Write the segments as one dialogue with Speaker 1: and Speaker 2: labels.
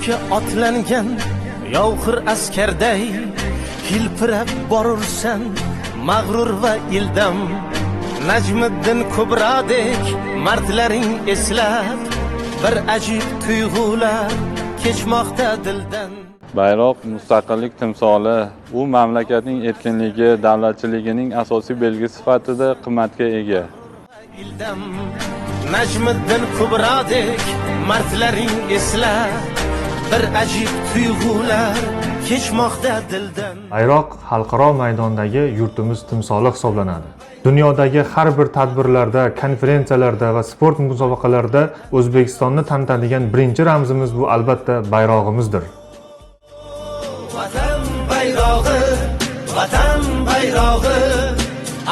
Speaker 1: urushga otlangan yovxir askarday hilpirab borursan mag'rur va ildam. Najmiddin Kubrodek mardlaring eslab bir ajib tuyg'ular kechmoqda dildan.
Speaker 2: Bayroq mustaqillik timsoli, u mamlakatning erkinligi, davlatchiligining asosiy belgisi sifatida qimmatga ega.
Speaker 1: Najmiddin Kubrodek mardlaring eslab bir ajib tuyg'ular kechmoqda dildan.
Speaker 3: Bayroq xalqaro maydondagi yurtimiz timsoli hisoblanadi. Dunyodagi har bir tadbirlarda, konferensiyalarda va sport musobaqalarida O'zbekistonni tanitadigan birinchi ramzimiz bu albatta bayrog'imizdir.
Speaker 1: Vatan bayrog'i, vatan bayrog'i,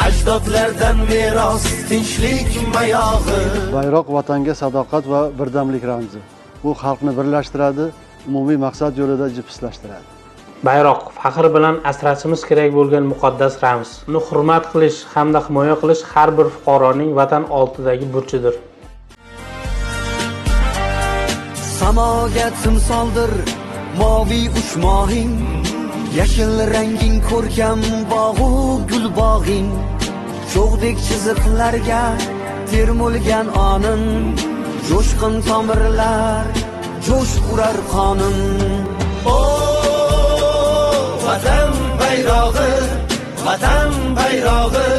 Speaker 1: ajdodlardan meros tinchlik mayog'i.
Speaker 4: Bayroq vatanga sadoqat va birdamlik ramzi. Bu xalqni birlashtiradi, umumiy maqsad yo'lida jipslashtiradi.
Speaker 5: Bayroq faxr bilan asrashimiz kerak bo'lgan muqaddas ramz. Uni hurmat qilish hamda himoya qilish har bir fuqaroning vatan oldidagi burchidir.
Speaker 6: Samoga timsoldir moviy uchmog'ing, yashil ranging ko'rkam bog'u gul bog'ing, cho'g'dek chiziqlarga termulgan onin, jo'shqin tomirlar jo'sh urar qonin. Vatan bayrog'i, vatan bayrog'i,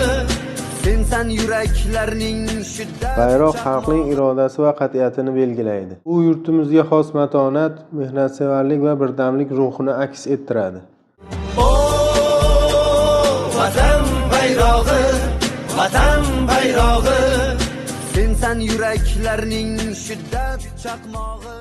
Speaker 6: sensan yuraklarning shiddat.
Speaker 7: Bayroq xalqning irodasi va qat'iyatini belgilaydi. U yurtimizga xos matonat, mehnatsevarlik va birdamlik ruhini aks ettiradi.
Speaker 6: Vatan bayrog'i, vatan bayrog'i, sensan yuraklarning shiddat chaqmog'i.